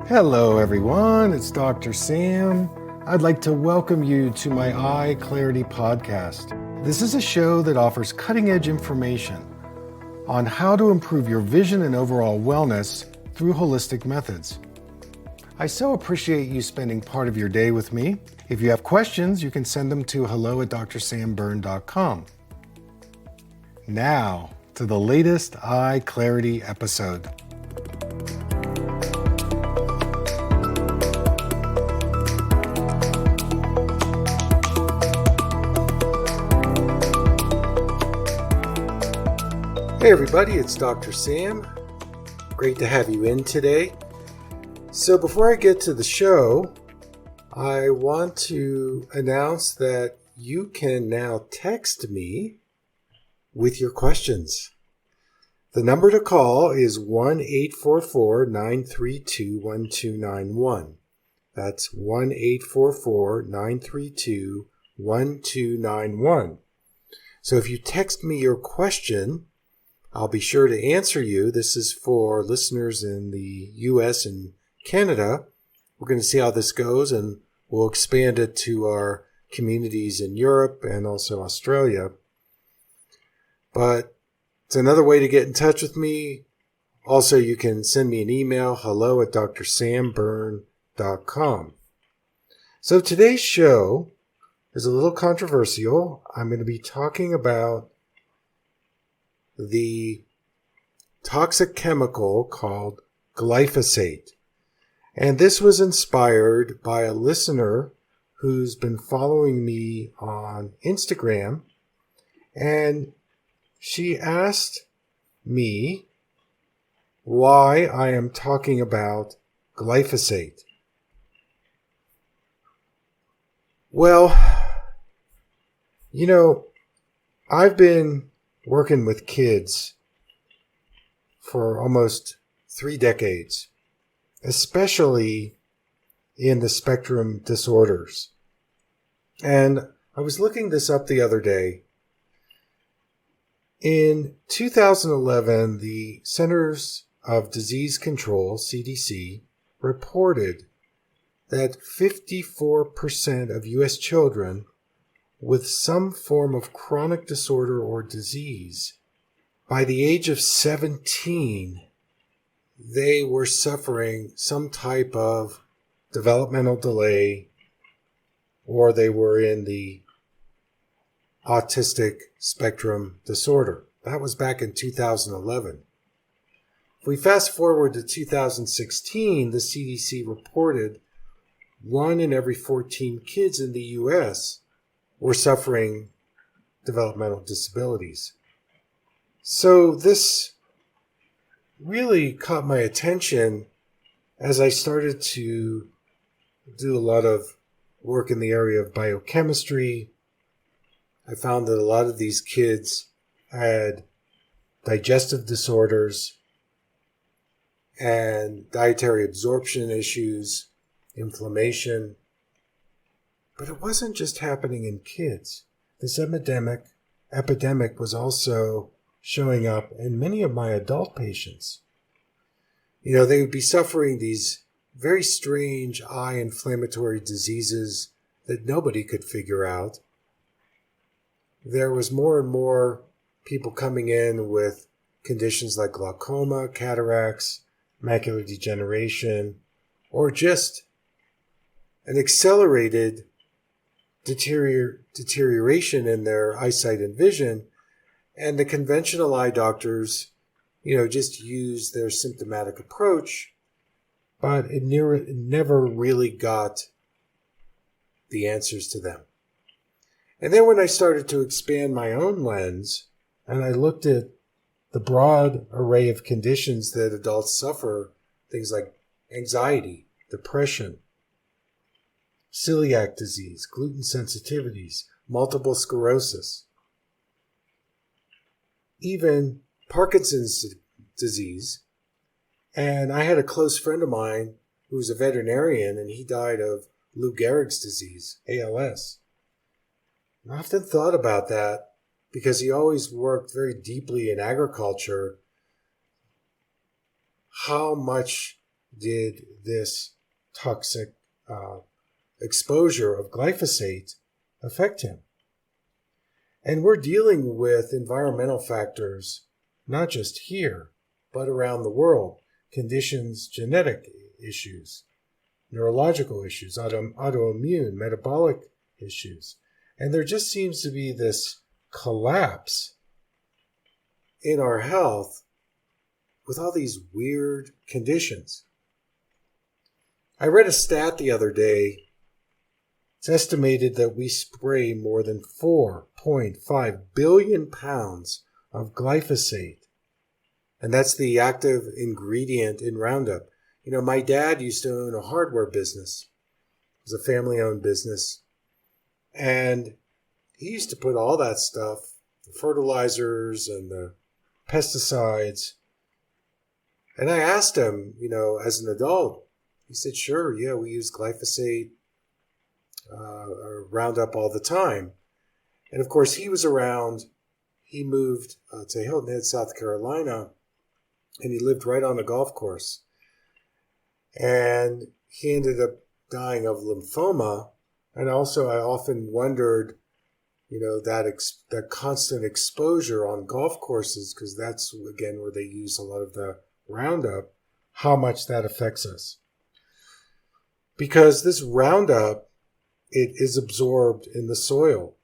Hello everyone, it's Dr. Sam. I'd like to welcome you to my EyeClarity podcast. This is a show that offers cutting-edge information on how to improve your vision and overall wellness through holistic methods. I so appreciate you spending part of your day with me. If you have questions, you can send them to hello@drsamberne.com. Now, to the latest EyeClarity episode. Hey everybody, it's Dr. Sam. Great to have you in today. So before I get to the show, I want to announce that you can now text me with your questions. The number to call is 1-844-932-1291. That's 1-844-932-1291. So if you text me your question, I'll be sure to answer you. This is for listeners in the U.S. and Canada. We're going to see how this goes, and we'll expand it to our communities in Europe and also Australia. But it's another way to get in touch with me. Also, you can send me an email, hello@drsamberne.com. So today's show is a little controversial. I'm going to be talking about the toxic chemical called glyphosate. And this was inspired by a listener who's been following me on Instagram, and she asked me why I am talking about glyphosate. Well, I've been working with kids for almost 3 decades, especially in the spectrum disorders. And I was looking this up the other day. In 2011, the Centers of Disease Control, CDC, reported that 54% of U.S. children with some form of chronic disorder or disease, by the age of 17, they were suffering some type of developmental delay, or they were in the autistic spectrum disorder. That was back in 2011. If we fast forward to 2016, the CDC reported 1 in every 14 kids in the U.S. were suffering developmental disabilities. So this really caught my attention as I started to do a lot of work in the area of biochemistry. I found that a lot of these kids had digestive disorders and dietary absorption issues, inflammation. But it wasn't just happening in kids. This epidemic was also showing up in many of my adult patients. They would be suffering these very strange eye inflammatory diseases that nobody could figure out. There was more and more people coming in with conditions like glaucoma, cataracts, macular degeneration, or just an accelerated deterioration in their eyesight and vision, and the conventional eye doctors, just use their symptomatic approach, but it never really got the answers to them. And then when I started to expand my own lens, and I looked at the broad array of conditions that adults suffer, things like anxiety, depression, celiac disease, gluten sensitivities, multiple sclerosis, even Parkinson's disease. And I had a close friend of mine who was a veterinarian, and he died of Lou Gehrig's disease, ALS. And I often thought about that because he always worked very deeply in agriculture, how much did this toxic exposure of glyphosate affect him. And we're dealing with environmental factors, not just here, but around the world. Conditions, genetic issues, neurological issues, autoimmune, metabolic issues. And there just seems to be this collapse in our health with all these weird conditions. I read a stat the other day. It's estimated that we spray more than 4.5 billion pounds of glyphosate. And that's the active ingredient in Roundup. You know, my dad used to own a hardware business. It was a family-owned business. And he used to put all that stuff, the fertilizers and the pesticides. And I asked him, you know, as an adult, he said, sure, yeah, we use glyphosate or Roundup all the time. And of course, he was around. He moved to Hilton Head, South Carolina, and he lived right on a golf course. And he ended up dying of lymphoma. And also, I often wondered, you know, that constant exposure on golf courses, because that's, again, where they use a lot of the Roundup, how much that affects us. Because this Roundup, it is absorbed in the soil.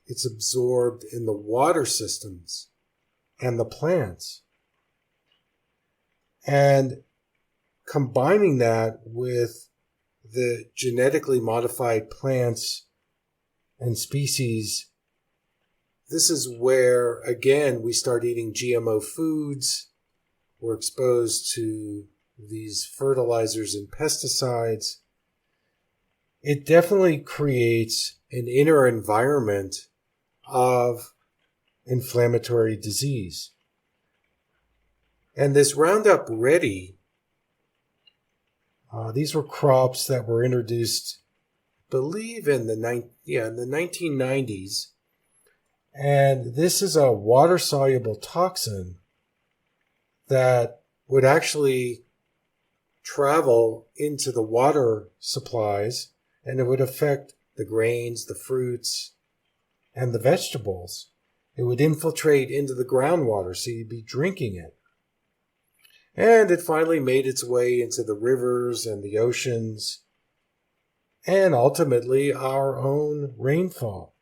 It's absorbed in the water systems and the plants. And combining that with the genetically modified plants and species, this is where, again, we start eating GMO foods. We're exposed to these fertilizers and pesticides. It definitely creates an inner environment of inflammatory disease. And this Roundup Ready, these were crops that were introduced, I believe, in the 1990s. And this is a water-soluble toxin that would actually travel into the water supplies, and it would affect the grains, the fruits, and the vegetables. It would infiltrate into the groundwater, so you'd be drinking it. And it finally made its way into the rivers and the oceans, and ultimately our own rainfall.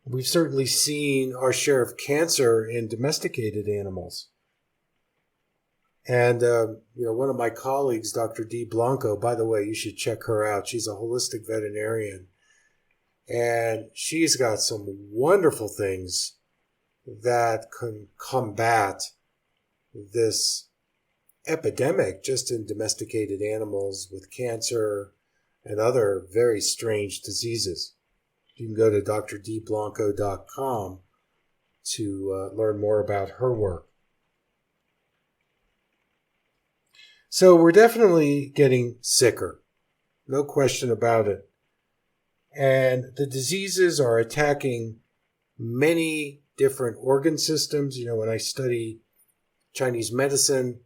We've certainly seen our share of cancer in domesticated animals. And, one of my colleagues, Dr. Dee Blanco, by the way, you should check her out. She's a holistic veterinarian. And she's got some wonderful things that can combat this epidemic just in domesticated animals with cancer and other very strange diseases. You can go to drdblanco.com to learn more about her work. So we're definitely getting sicker, no question about it. And the diseases are attacking many different organ systems. You know, when I study Chinese medicine,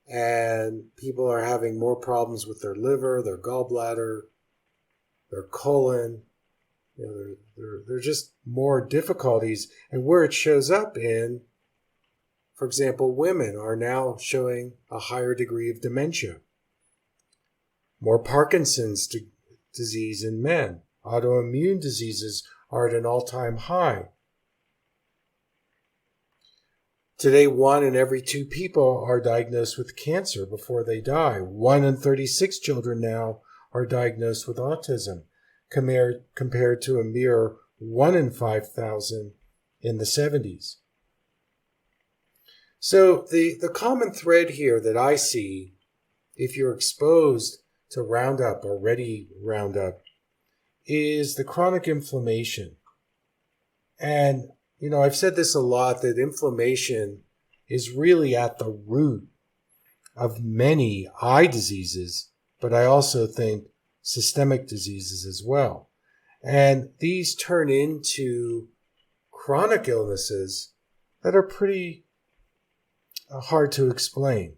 and people are having more problems with their liver, their gallbladder, their colon. You know, there are just more difficulties. And where it shows up in, for example, women are now showing a higher degree of dementia. More Parkinson's disease in men. Autoimmune diseases are at an all-time high. Today, 1 in every 2 people are diagnosed with cancer before they die. 1 in 36 children now are diagnosed with autism, compared to a mere 1 in 5,000 in the 70s. So the common thread here that I see, if you're exposed to Roundup or Ready Roundup, is the chronic inflammation. And I've said this a lot, that inflammation is really at the root of many eye diseases, but I also think systemic diseases as well. And these turn into chronic illnesses that are pretty hard to explain.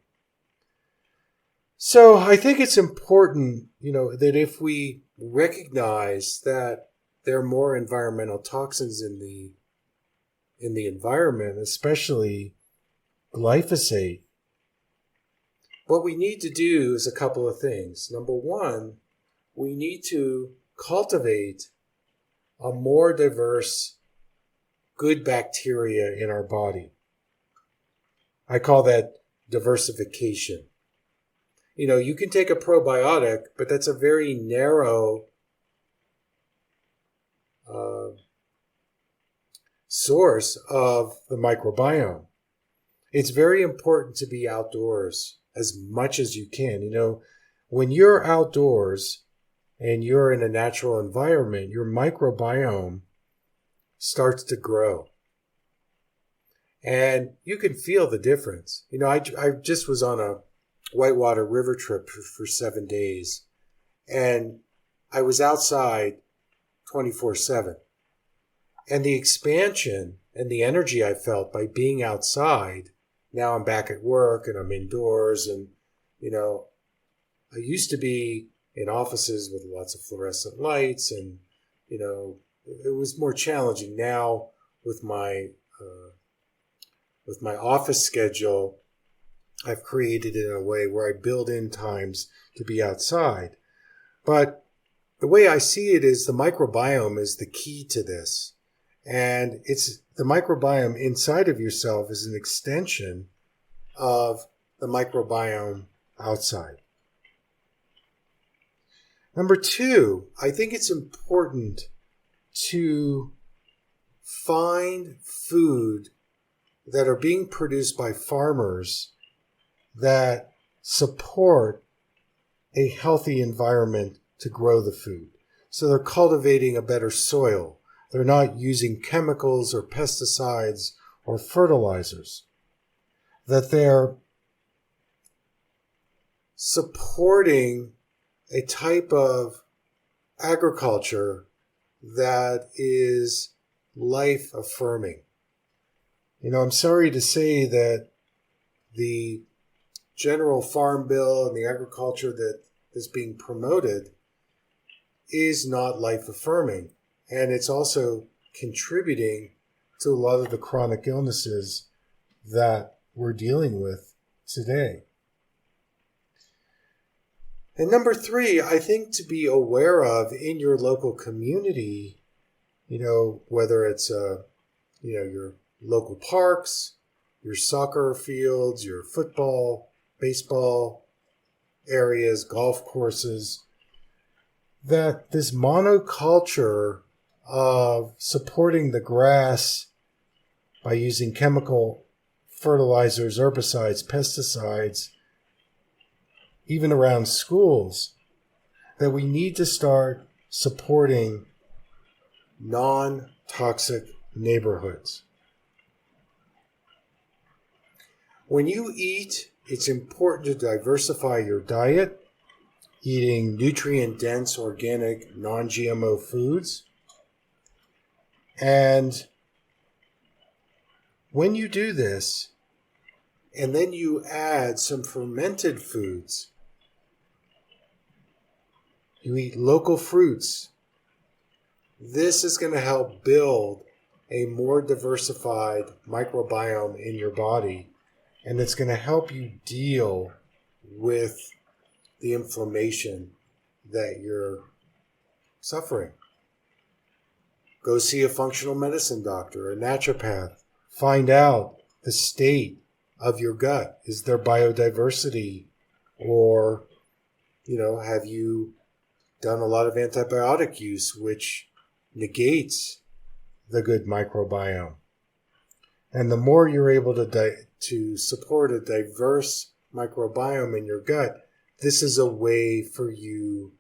So I think it's important, that if we recognize that there are more environmental toxins in the environment, especially glyphosate, what we need to do is a couple of things. Number one, we need to cultivate a more diverse, good bacteria in our body. I call that diversification. You can take a probiotic, but that's a very narrow source of the microbiome. It's very important to be outdoors as much as you can. When you're outdoors and you're in a natural environment, your microbiome starts to grow. And you can feel the difference. I just was on a whitewater river trip for 7 days, and I was outside 24/7. And the expansion and the energy I felt by being outside, now I'm back at work and I'm indoors, and, I used to be in offices with lots of fluorescent lights, and, it was more challenging. Now with my office schedule, I've created it in a way where I build in times to be outside. But the way I see it is the microbiome is the key to this. And it's the microbiome inside of yourself is an extension of the microbiome outside. Number two, I think it's important to find food that are being produced by farmers that support a healthy environment to grow the food. So they're cultivating a better soil. They're not using chemicals or pesticides or fertilizers. That they're supporting a type of agriculture that is life-affirming. I'm sorry to say that the general farm bill and the agriculture that is being promoted is not life-affirming. And it's also contributing to a lot of the chronic illnesses that we're dealing with today. And number three, I think to be aware of in your local community, whether it's, your local parks, your soccer fields, your football, baseball areas, golf courses, that this monoculture of supporting the grass by using chemical fertilizers, herbicides, pesticides, even around schools, that we need to start supporting non-toxic neighborhoods. When you eat, it's important to diversify your diet, eating nutrient-dense, organic, non-GMO foods. And when you do this, and then you add some fermented foods, you eat local fruits, this is going to help build a more diversified microbiome in your body, and it's going to help you deal with the inflammation that you're suffering. Go see a functional medicine doctor, a naturopath. Find out the state of your gut. Is there biodiversity? Or, have you done a lot of antibiotic use, which negates the good microbiome? And the more you're able to support a diverse microbiome in your gut, this is a way for you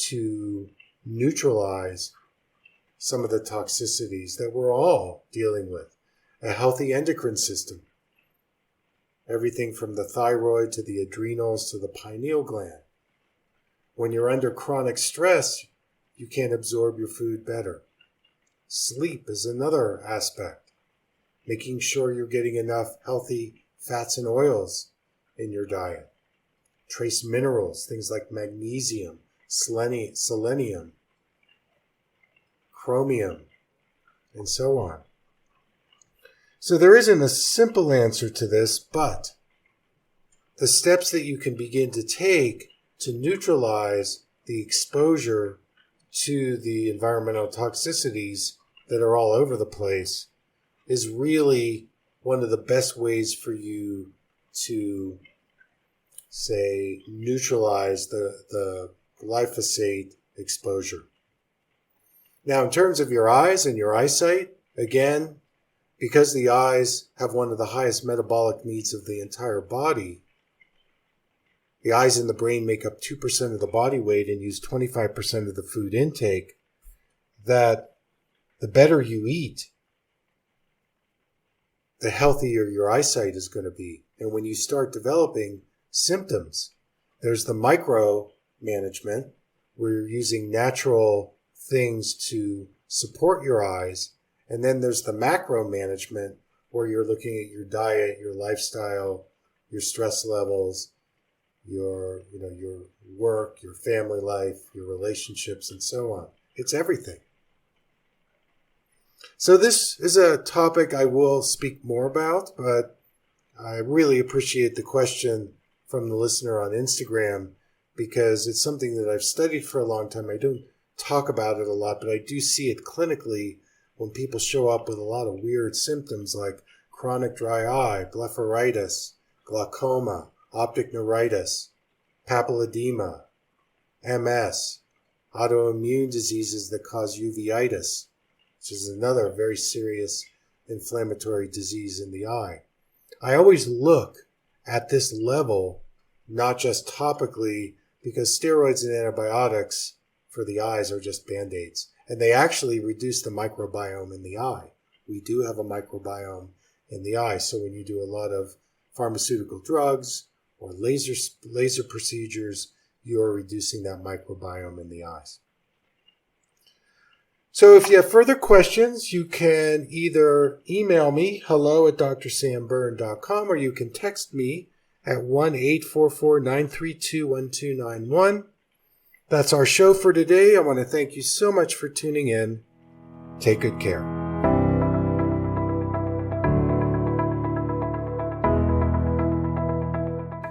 to neutralize some of the toxicities that we're all dealing with. A healthy endocrine system. Everything from the thyroid to the adrenals to the pineal gland. When you're under chronic stress, you can't absorb your food better. Sleep is another aspect. Making sure you're getting enough healthy fats and oils in your diet. trace minerals, things like magnesium, selenium, chromium, and so on. So there isn't a simple answer to this, but the steps that you can begin to take to neutralize the exposure to the environmental toxicities that are all over the place is really one of the best ways for you to, say, neutralize the glyphosate exposure. Now, in terms of your eyes and your eyesight, again, because the eyes have one of the highest metabolic needs of the entire body, the eyes and the brain make up 2% of the body weight and use 25% of the food intake, that the better you eat, the healthier your eyesight is going to be. And when you start developing symptoms, there's the micro management, where you're using natural things to support your eyes. And then there's the macro management, where you're looking at your diet, your lifestyle, your stress levels, your work, your family life, your relationships, and so on. It's everything. So this is a topic I will speak more about, but I really appreciate the question from the listener on Instagram, because it's something that I've studied for a long time. I don't talk about it a lot, but I do see it clinically when people show up with a lot of weird symptoms like chronic dry eye, blepharitis, glaucoma, optic neuritis, papilledema, MS, autoimmune diseases that cause uveitis, which is another very serious inflammatory disease in the eye. I always look at this level, not just topically, because steroids and antibiotics for the eyes are just Band-Aids. And they actually reduce the microbiome in the eye. We do have a microbiome in the eye. So when you do a lot of pharmaceutical drugs or laser procedures, you're reducing that microbiome in the eyes. So if you have further questions, you can either email me, hello@drsamberne.com, or you can text me at 1-844-932-1291. That's our show for today. I want to thank you so much for tuning in. Take good care.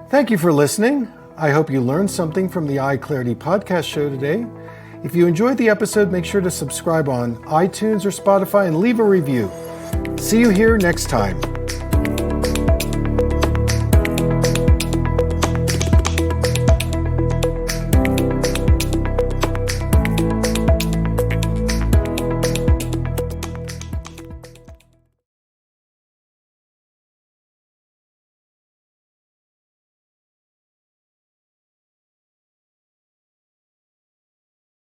Thank you for listening. I hope you learned something from the EyeClarity podcast show today. If you enjoyed the episode, make sure to subscribe on iTunes or Spotify and leave a review. See you here next time.